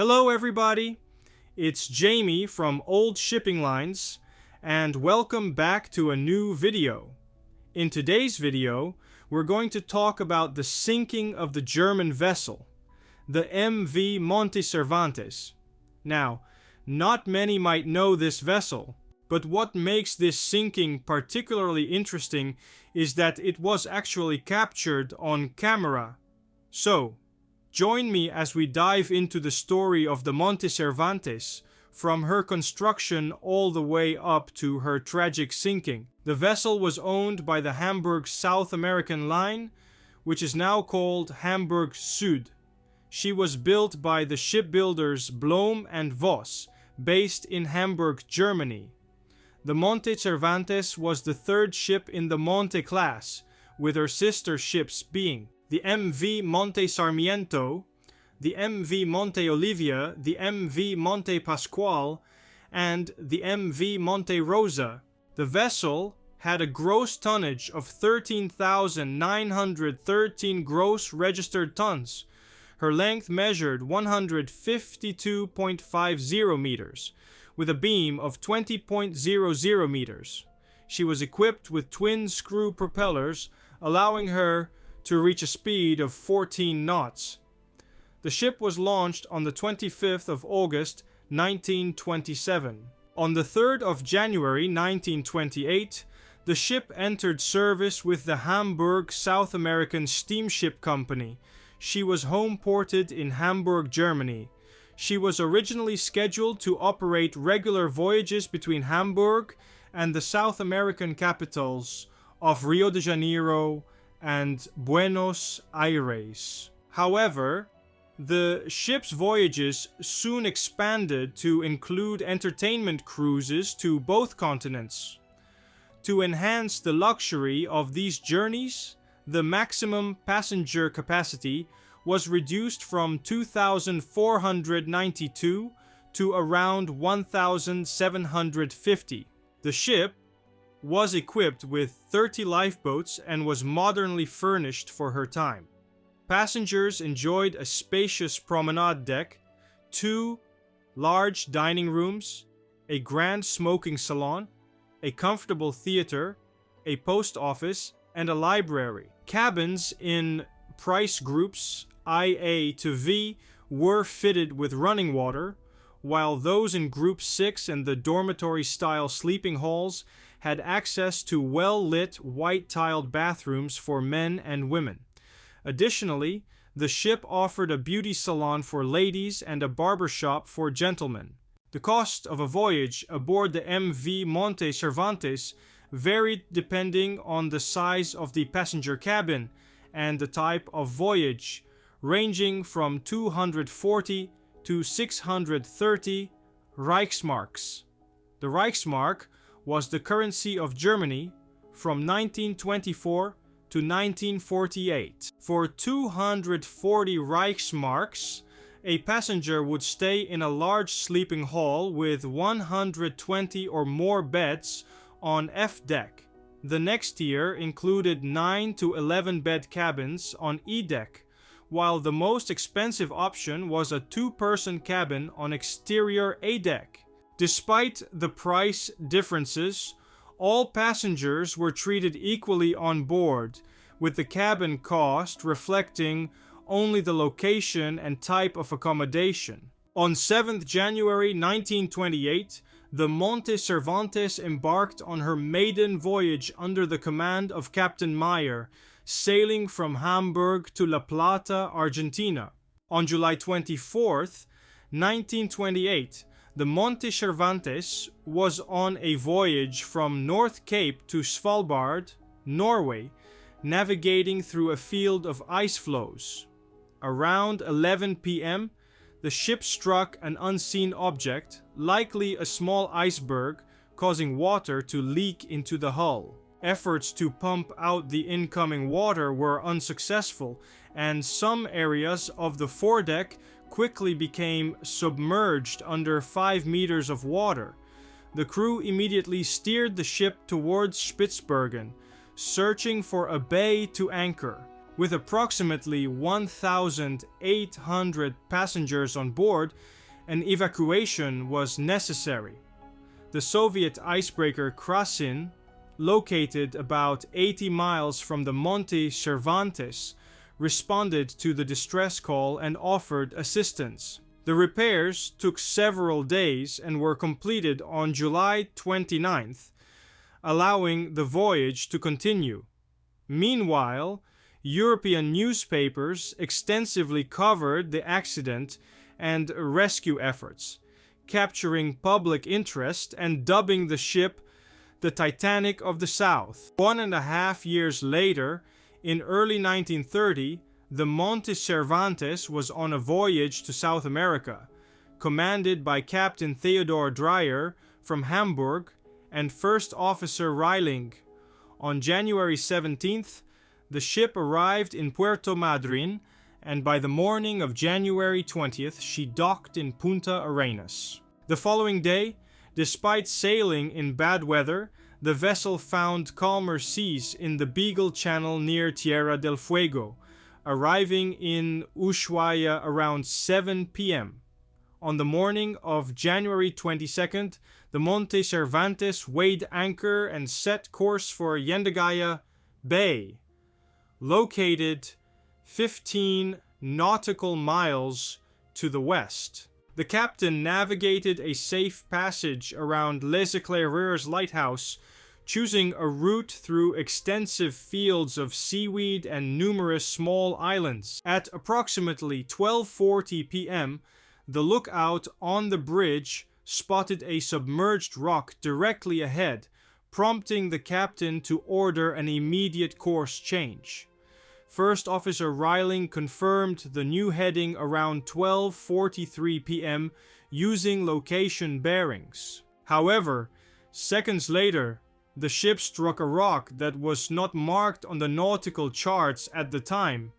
Hello everybody, it's Jamie from Old Shipping Lines, and welcome back to a new video. In today's video, we're going to talk about the sinking of the German vessel, the MV Monte Cervantes. Now, not many might know this vessel, but what makes this sinking particularly interesting is that it was actually captured on camera. So, join me as we dive into the story of the Monte Cervantes, from her construction all the way up to her tragic sinking. The vessel was owned by the Hamburg South American Line, which is now called Hamburg Süd. She was built by the shipbuilders Blohm and Voss, based in Hamburg, Germany. The Monte Cervantes was the third ship in the Monte class, with her sister ships being the MV Monte Sarmiento, the MV Monte Olivia, the MV Monte Pascual, and the MV Monte Rosa. The vessel had a gross tonnage of 13,913 gross registered tons. Her length measured 152.50 meters, with a beam of 20.00 meters. She was equipped with twin screw propellers, allowing her to reach a speed of 14 knots. The ship was launched on the 25th of August 1927. On the 3rd of January 1928, the ship entered service with the Hamburg South American Steamship Company. She was home-ported in Hamburg, Germany. She was originally scheduled to operate regular voyages between Hamburg and the South American capitals of Rio de Janeiro and Buenos Aires. However, the ship's voyages soon expanded to include entertainment cruises to both continents. To enhance the luxury of these journeys, the maximum passenger capacity was reduced from 2,492 to around 1,750. The ship was equipped with 30 lifeboats and was modernly furnished for her time. Passengers enjoyed a spacious promenade deck, 2 large dining rooms, a grand smoking salon, a comfortable theater, a post office, and a library. Cabins in price groups IA to V were fitted with running water, while those in Group 6 and the dormitory-style sleeping halls had access to well-lit, white-tiled bathrooms for men and women. Additionally, the ship offered a beauty salon for ladies and a barbershop for gentlemen. The cost of a voyage aboard the MV Monte Cervantes varied depending on the size of the passenger cabin and the type of voyage, ranging from 240 to 630 Reichsmarks. The Reichsmark was the currency of Germany from 1924 to 1948. For 240 Reichsmarks, a passenger would stay in a large sleeping hall with 120 or more beds on F deck. The next tier included 9 to 11 bed cabins on E deck, while the most expensive option was a 2-person cabin on exterior A deck. Despite the price differences, all passengers were treated equally on board, with the cabin cost reflecting only the location and type of accommodation. On 7th January 1928, the Monte Cervantes embarked on her maiden voyage under the command of Captain Meyer, sailing from Hamburg to La Plata, Argentina. On July 24th, 1928, the Monte Cervantes was on a voyage from North Cape to Svalbard, Norway, navigating through a field of ice floes. Around 11 p.m., the ship struck an unseen object, likely a small iceberg, causing water to leak into the hull. Efforts to pump out the incoming water were unsuccessful, and some areas of the foredeck quickly became submerged under 5 meters of water. The crew immediately steered the ship towards Spitsbergen, searching for a bay to anchor. With approximately 1,800 passengers on board, an evacuation was necessary. The Soviet icebreaker Krasin, located about 80 miles from the Monte Cervantes, responded to the distress call and offered assistance. The repairs took several days and were completed on July 29th, allowing the voyage to continue. Meanwhile, European newspapers extensively covered the accident and rescue efforts, capturing public interest and dubbing the ship the Titanic of the South. 1.5 years later, in early 1930, the Monte Cervantes was on a voyage to South America, commanded by Captain Theodore Dreyer from Hamburg and First Officer Reiling. On January 17th, the ship arrived in Puerto Madryn, and by the morning of January 20th, she docked in Punta Arenas. The following day, despite sailing in bad weather, the vessel found calmer seas in the Beagle Channel near Tierra del Fuego, arriving in Ushuaia around 7 p.m. On the morning of January 22nd, the Monte Cervantes weighed anchor and set course for Yendigaya Bay, located 15 nautical miles to the west. The captain navigated a safe passage around Les Éclaireurs lighthouse, choosing a route through extensive fields of seaweed and numerous small islands. At approximately 12:40 p.m., the lookout on the bridge spotted a submerged rock directly ahead, prompting the captain to order an immediate course change. First Officer Reiling confirmed the new heading around 12:43 p.m. using location bearings. However, seconds later, the ship struck a rock that was not marked on the nautical charts at the time.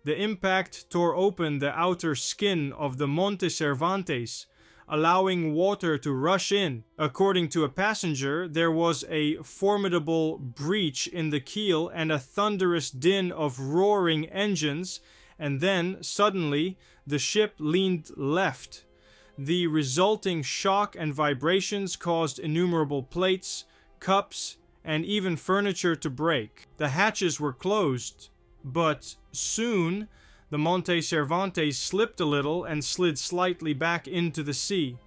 The impact tore open the outer skin of the Monte Cervantes, allowing water to rush in. According to a passenger, there was a formidable breach in the keel and a thunderous din of roaring engines, and then, suddenly, the ship leaned left. The resulting shock and vibrations caused innumerable plates, cups, and even furniture to break. The hatches were closed, but soon the Monte Cervantes slipped a little and slid slightly back into the sea.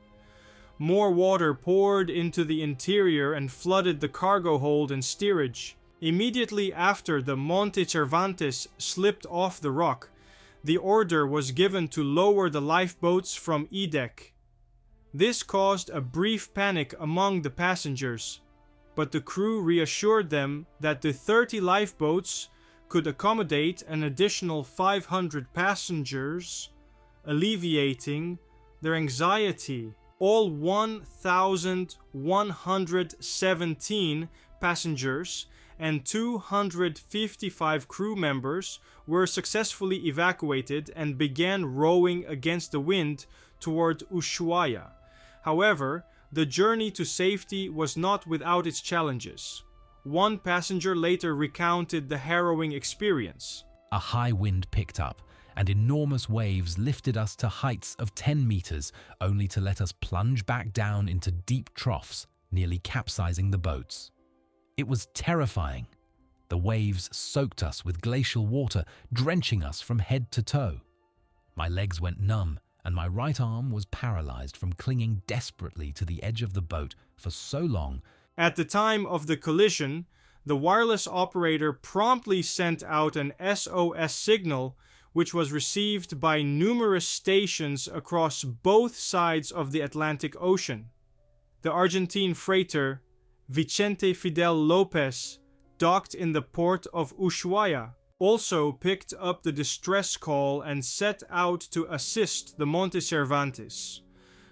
More water poured into the interior and flooded the cargo hold and steerage. Immediately after the Monte Cervantes slipped off the rock, the order was given to lower the lifeboats from E-deck. This caused a brief panic among the passengers, but the crew reassured them that the 30 lifeboats could accommodate an additional 500 passengers, alleviating their anxiety. All 1,117 passengers and 255 crew members were successfully evacuated and began rowing against the wind toward Ushuaia. However, the journey to safety was not without its challenges. One passenger later recounted the harrowing experience. A high wind picked up, and enormous waves lifted us to heights of 10 meters, only to let us plunge back down into deep troughs, nearly capsizing the boats. It was terrifying. The waves soaked us with glacial water, drenching us from head to toe. My legs went numb, and my right arm was paralyzed from clinging desperately to the edge of the boat for so long. At the time of the collision, the wireless operator promptly sent out an SOS signal, which was received by numerous stations across both sides of the Atlantic Ocean. The Argentine freighter Vicente Fidel Lopez docked in the port of Ushuaia, also picked up the distress call and set out to assist the Monte Cervantes.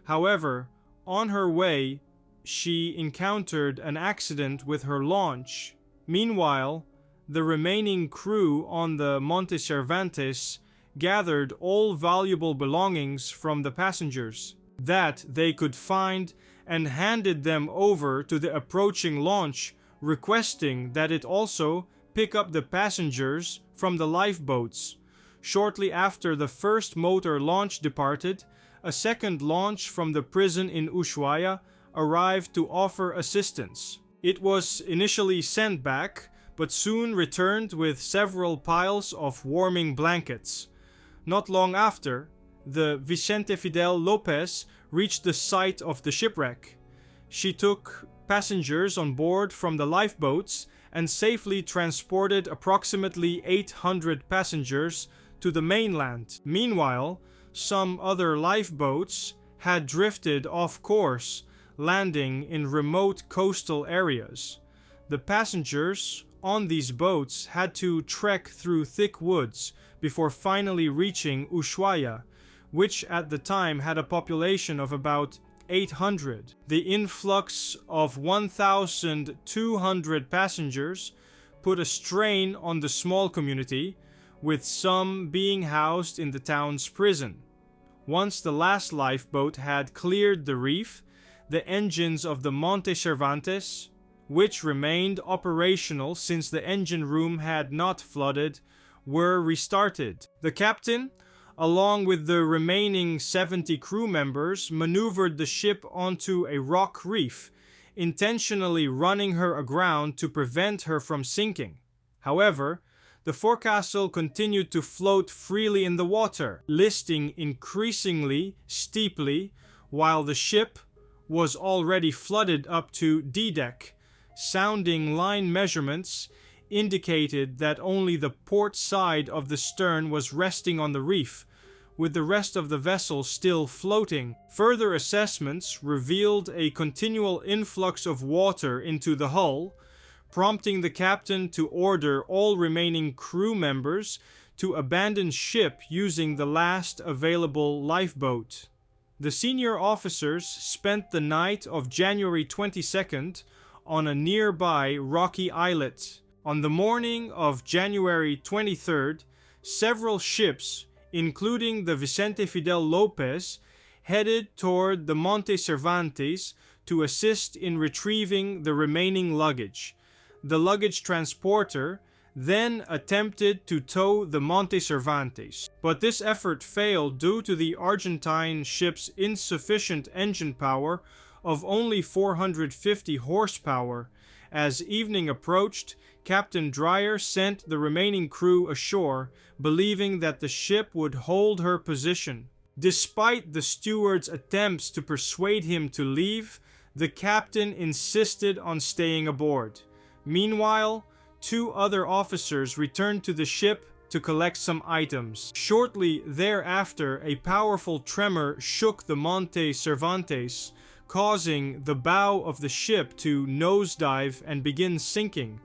However, on her way, she encountered an accident with her launch. Meanwhile, the remaining crew on the Monte Cervantes gathered all valuable belongings from the passengers that they could find and handed them over to the approaching launch, requesting that it also pick up the passengers from the lifeboats. Shortly after the first motor launch departed, a second launch from the prison in Ushuaia arrived to offer assistance. It was initially sent back, but soon returned with several piles of warming blankets. Not long after, the Vicente Fidel Lopez reached the site of the shipwreck. She took passengers on board from the lifeboats and safely transported approximately 800 passengers to the mainland. Meanwhile, some other lifeboats had drifted off course, landing in remote coastal areas. The passengers on these boats had to trek through thick woods before finally reaching Ushuaia, which at the time had a population of about 800. The influx of 1,200 passengers put a strain on the small community, with some being housed in the town's prison. Once the last lifeboat had cleared the reef, the engines of the Monte Cervantes, which remained operational since the engine room had not flooded, were restarted. The captain, along with the remaining 70 crew members, maneuvered the ship onto a rock reef, intentionally running her aground to prevent her from sinking. However, the forecastle continued to float freely in the water, listing increasingly steeply, while the ship was already flooded up to D-deck. Sounding line measurements indicated that only the port side of the stern was resting on the reef, with the rest of the vessel still floating. Further assessments revealed a continual influx of water into the hull, prompting the captain to order all remaining crew members to abandon ship using the last available lifeboat. The senior officers spent the night of January 22nd on a nearby rocky islet. On the morning of January 23rd, several ships, including the Vicente Fidel Lopez, headed toward the Monte Cervantes to assist in retrieving the remaining luggage. The luggage transporter then attempted to tow the Monte Cervantes, but this effort failed due to the Argentine ship's insufficient engine power of only 450 horsepower. As evening approached, Captain Dreyer sent the remaining crew ashore, believing that the ship would hold her position. Despite the steward's attempts to persuade him to leave, the captain insisted on staying aboard. Meanwhile, 2 other officers returned to the ship to collect some items. Shortly thereafter, a powerful tremor shook the Monte Cervantes, causing the bow of the ship to nosedive and begin sinking.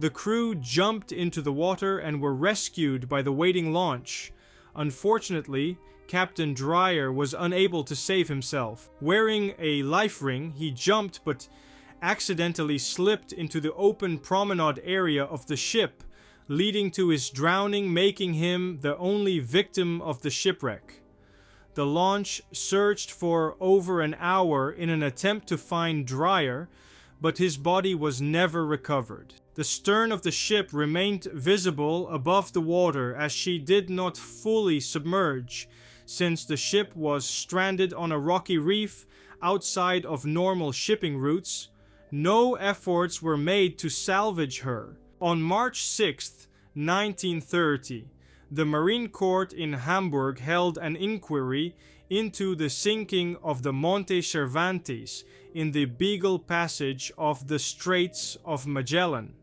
The crew jumped into the water and were rescued by the waiting launch. Unfortunately, Captain Dreyer was unable to save himself. Wearing a life ring, he jumped but accidentally slipped into the open promenade area of the ship, leading to his drowning, making him the only victim of the shipwreck. The launch searched for over an hour in an attempt to find Dreyer, but his body was never recovered. The stern of the ship remained visible above the water as she did not fully submerge, since the ship was stranded on a rocky reef outside of normal shipping routes. No efforts were made to salvage her. On March 6, 1930, the Marine Court in Hamburg held an inquiry into the sinking of the Monte Cervantes in the Beagle Passage of the Straits of Magellan.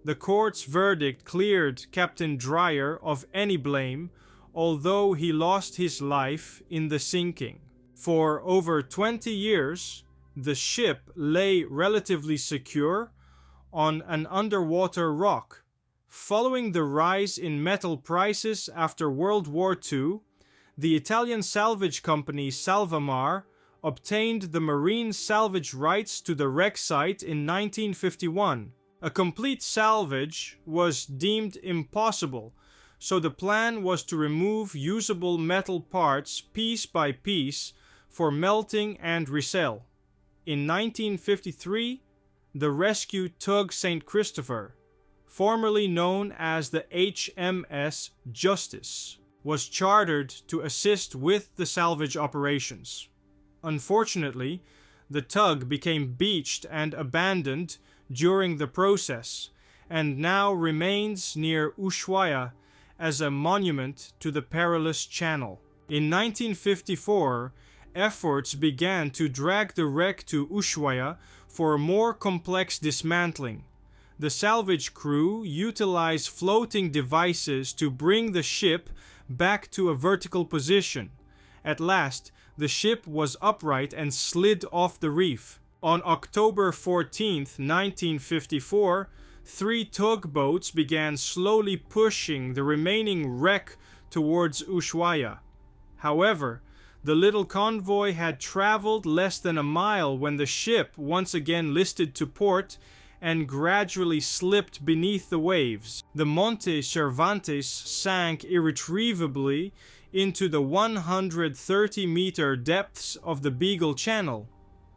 The court's verdict cleared Captain Dreyer of any blame, although he lost his life in the sinking. For over 20 years, the ship lay relatively secure on an underwater rock. Following the rise in metal prices after World War II, the Italian salvage company Salvamar obtained the marine salvage rights to the wreck site in 1951. A complete salvage was deemed impossible, so the plan was to remove usable metal parts piece by piece for melting and resell. In 1953, the rescue tug St. Christopher, formerly known as the HMS Justice, was chartered to assist with the salvage operations. Unfortunately, the tug became beached and abandoned during the process, and now remains near Ushuaia as a monument to the perilous channel. In 1954, efforts began to drag the wreck to Ushuaia for more complex dismantling. The salvage crew utilized floating devices to bring the ship back to a vertical position. At last, the ship was upright and slid off the reef. On October 14, 1954, 3 tugboats began slowly pushing the remaining wreck towards Ushuaia. However, the little convoy had traveled less than a mile when the ship once again listed to port and gradually slipped beneath the waves. The Monte Cervantes sank irretrievably into the 130-meter depths of the Beagle Channel.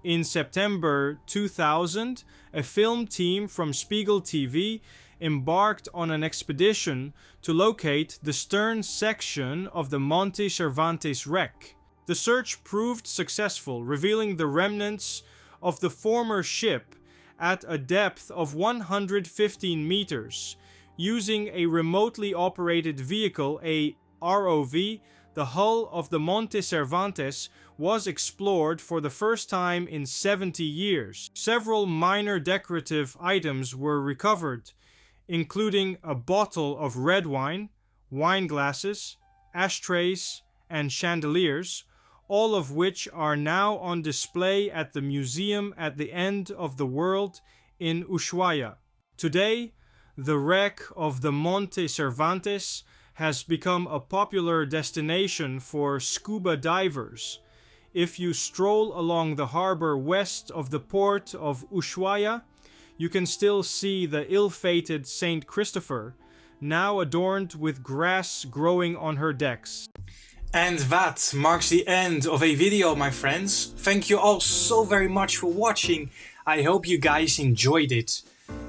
In September 2000, a film team from Spiegel TV embarked on an expedition to locate the stern section of the Monte Cervantes wreck. The search proved successful, revealing the remnants of the former ship at a depth of 115 meters. Using a remotely operated vehicle, a ROV, the hull of the Monte Cervantes was explored for the first time in 70 years. Several minor decorative items were recovered, including a bottle of red wine, wine glasses, ashtrays, and chandeliers, all of which are now on display at the museum at the end of the world in Ushuaia. Today, the wreck of the Monte Cervantes has become a popular destination for scuba divers. If you stroll along the harbor west of the port of Ushuaia, you can still see the ill-fated Saint Christopher, now adorned with grass growing on her decks. And that marks the end of a video, my friends. Thank you all so very much for watching. I hope you guys enjoyed it.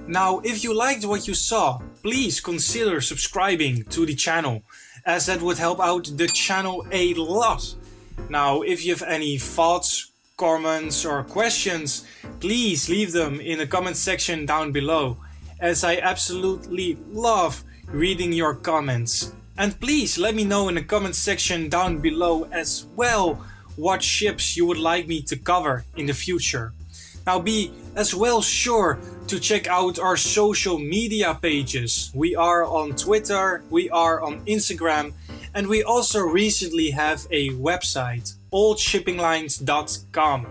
Now, if you liked what you saw, please consider subscribing to the channel, as that would help out the channel a lot. Now, if you have any thoughts, comments or questions, please leave them in the comment section down below, as I absolutely love reading your comments. And please let me know in the comment section down below as well what ships you would like me to cover in the future. Now be as well sure to check out our social media pages. We are on Twitter, we are on Instagram, and we also recently have a website, oldshippinglines.com,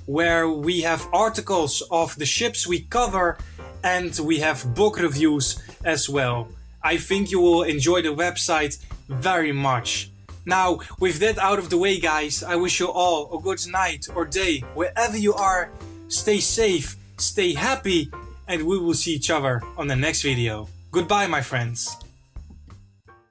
where we have articles of the ships we cover and we have book reviews as well. I think you will enjoy the website very much. Now, with that out of the way, guys, I wish you all a good night or day, wherever you are. Stay safe, stay happy, and we will see each other on the next video. Goodbye, my friends.